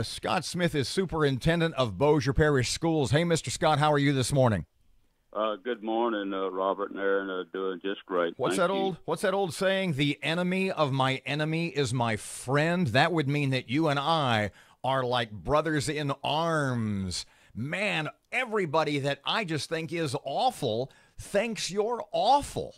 Scott Smith is Superintendent of Bossier Parish Schools. Hey, Mr. Scott, how are you this morning? Good morning, Robert and Erin. Doing just great. Thank you. What's that old saying? The enemy of my enemy is my friend. That would mean that you and I are like brothers in arms. Man, everybody that I just think is awful thinks you're awful.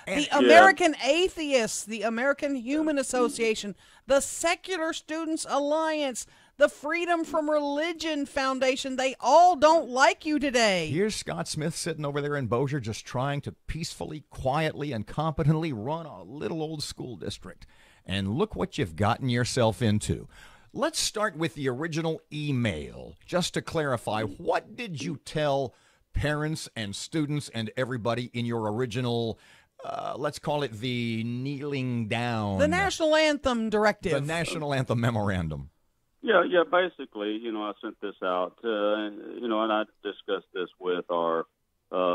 The American Atheists, the American Human Association, the Secular Students Alliance, the Freedom from Religion Foundation, they all don't like you today. Here's Scott Smith sitting over there in Bossier just trying to peacefully, quietly, and competently run a little old school district. And look what you've gotten yourself into. Let's start with the original email. Just to clarify, what did you tell parents and students and everybody in your original let's call it the kneeling down. The National Anthem Directive. The National Anthem Memorandum. Yeah. Basically, I sent this out, and I discussed this with our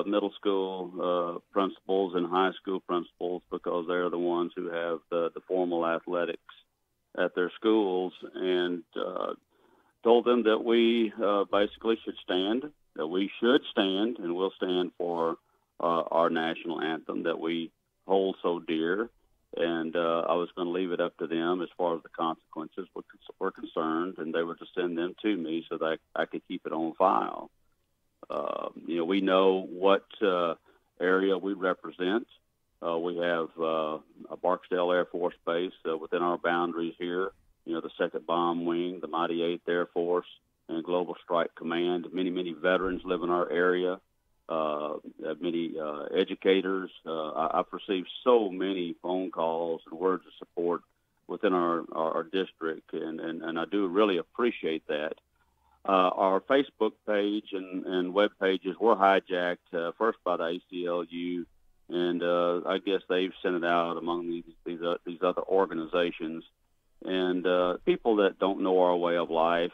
middle school principals and high school principals because they're the ones who have the formal athletics at their schools, and told them that we basically should stand, and we'll stand for our national anthem that we hold so dear, and I was going to leave it up to them as far as the consequences were concerned, and they were to send them to me so that I could keep it on file. We know what area we represent. We have a Barksdale Air Force Base within our boundaries here, the 2nd Bomb Wing, the mighty 8th Air Force, and Global Strike Command. Many veterans live in our area. Many educators. I've received so many phone calls and words of support within our district, and I do really appreciate that. Our Facebook page and web pages were hijacked first by the ACLU, and I guess they've sent it out among these other organizations. And people that don't know our way of life,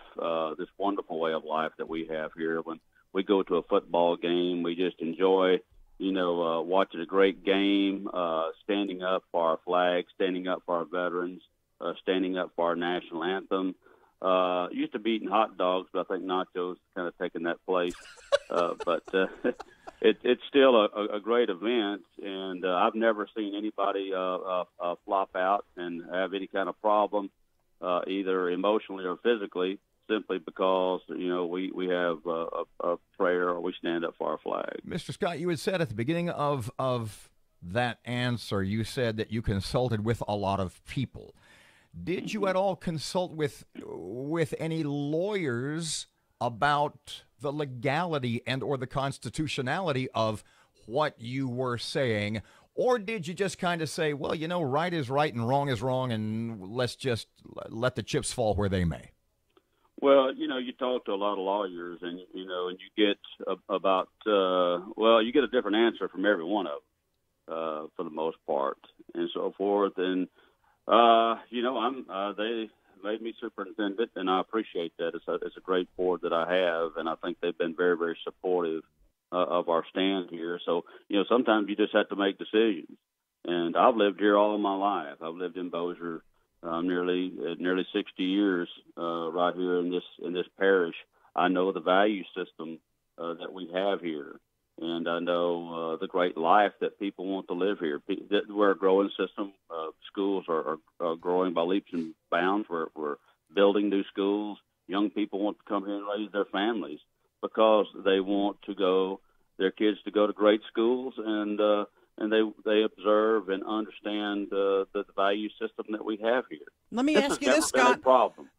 this wonderful way of life that we have here, when we go to a football game, we just enjoy, watching a great game, standing up for our flag, standing up for our veterans, standing up for our national anthem. Used to be eating hot dogs, but I think nachos kind of taken that place. But it's still a great event, and I've never seen anybody flop out and have any kind of problem, either emotionally or physically, simply because, we have a prayer or we stand up for our flag. Mr. Scott, you had said at the beginning of that answer, you said that you consulted with a lot of people. Did you at all consult with any lawyers about the legality and or the constitutionality of what you were saying? Or did you just kind of say, well, right is right and wrong is wrong, and let's just let the chips fall where they may? Well, you talk to a lot of lawyers, and you get you get a different answer from every one of them, for the most part, and so forth. And they made me superintendent, and I appreciate that. It's a great board that I have, and I think they've been very, very supportive of our stand here. So sometimes you just have to make decisions. And I've lived here all my life. I've lived in Bossier nearly 60 years right here in this parish. I know the value system that we have here, and I know the great life that people want to live here. We're a growing system. Schools are growing by leaps and bounds. We're building new schools. Young people want to come here and raise their families because they want their kids to go to great schools, and they observe and understand the value system that we have here. Let me ask you this, Scott.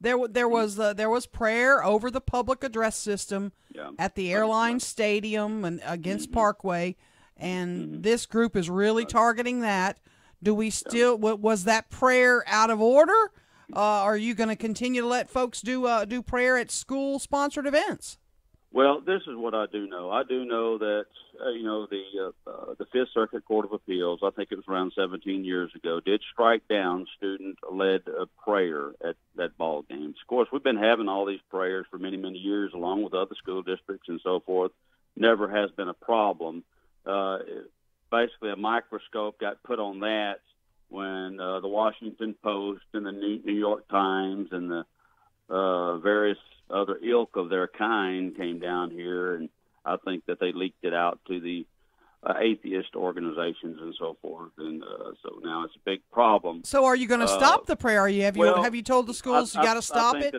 There was prayer over the public address system at the airline stadium and against Parkway, and this group is really targeting that. Do we still was that prayer out of order? Are you going to continue to let folks do prayer at school sponsored events? Well, this is what I do know. I do know that, the Fifth Circuit Court of Appeals, I think it was around 17 years ago, did strike down student-led prayer at that ball games. Of course, we've been having all these prayers for many, many years, along with other school districts and so forth. Never has been a problem. Basically, a microscope got put on that, when the Washington Post and the New York Times and the various other ilk of their kind came down here, and I think that they leaked it out to the atheist organizations and so forth, and so now it's a big problem. So, are you going to stop the prayer? Have you told the schools you got to stop it?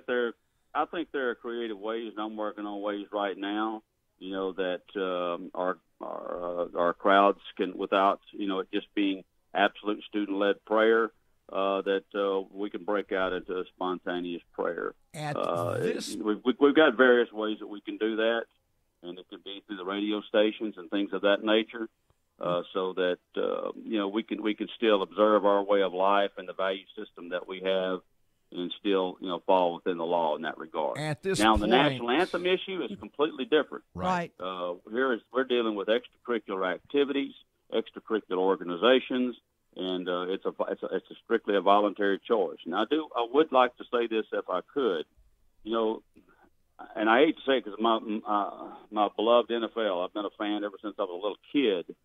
I think there are creative ways, and I'm working on ways right now. That our crowds can, without it just being absolute student-led prayer, that we can break out into a spontaneous prayer. We've got various ways that we can do that, and it could be through the radio stations and things of that nature, so that we can still observe our way of life and the value system that we have, and still fall within the law in that regard. Now, the national anthem issue is completely different. Right. We're dealing with extracurricular activities, extracurricular organizations, and it's strictly a voluntary choice. Now, I would like to say this if I could, and I hate to say it because my beloved NFL, I've been a fan ever since I was a little kid.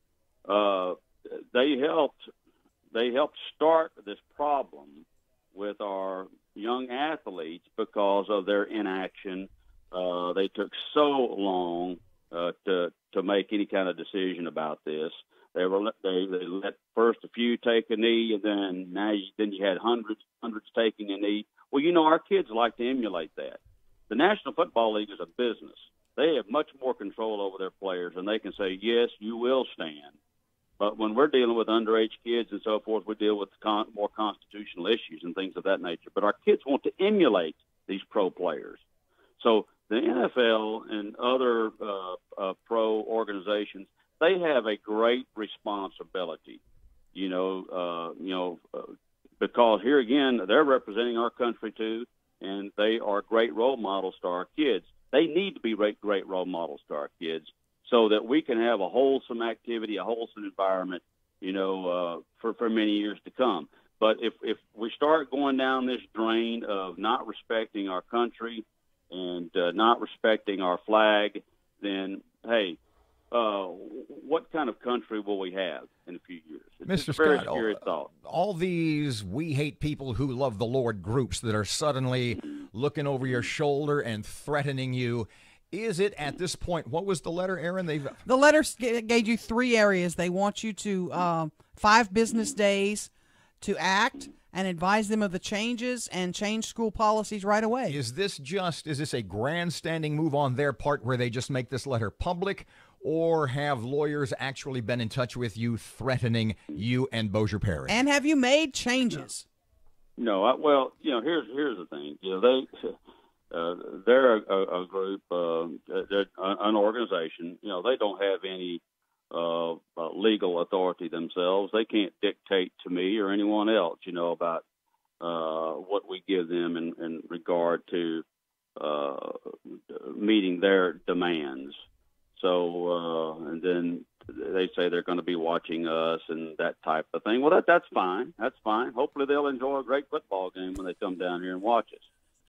They helped start this problem with our young athletes because of their inaction. They took so long to make any kind of decision about this. They let first a few take a knee, and then you had hundreds taking a knee. Well, our kids like to emulate that. The National Football League is a business. They have much more control over their players, and they can say, yes, you will stand. But when we're dealing with underage kids and so forth, we deal with more constitutional issues and things of that nature. But our kids want to emulate these pro players. So the NFL and other pro organizations, they have a great responsibility, because here again, they're representing our country too, and they are great role models to our kids. They need to be great role models to our kids, so that we can have a wholesome activity, a wholesome environment, for many years to come. But if we start going down this drain of not respecting our country and not respecting our flag, then, hey, what kind of country will we have in a few years? It's Mr. a very Scott, scary thought. All these we hate people who love the Lord groups that are suddenly looking over your shoulder and threatening you, is it at this point, what was the letter, Erin? The letter gave you 3 areas. They want you to 5 business days to act and advise them of the changes and change school policies right away. Is this a grandstanding move on their part where they just make this letter public, or have lawyers actually been in touch with you threatening you and Bossier Parish? And have you made changes? No. Here's the thing. They're a group, they're an organization. They don't have any legal authority themselves. They can't dictate to me or anyone else, about what we give them in regard to meeting their demands. So, and then they say they're going to be watching us and that type of thing. Well, that's fine. That's fine. Hopefully they'll enjoy a great football game when they come down here and watch us.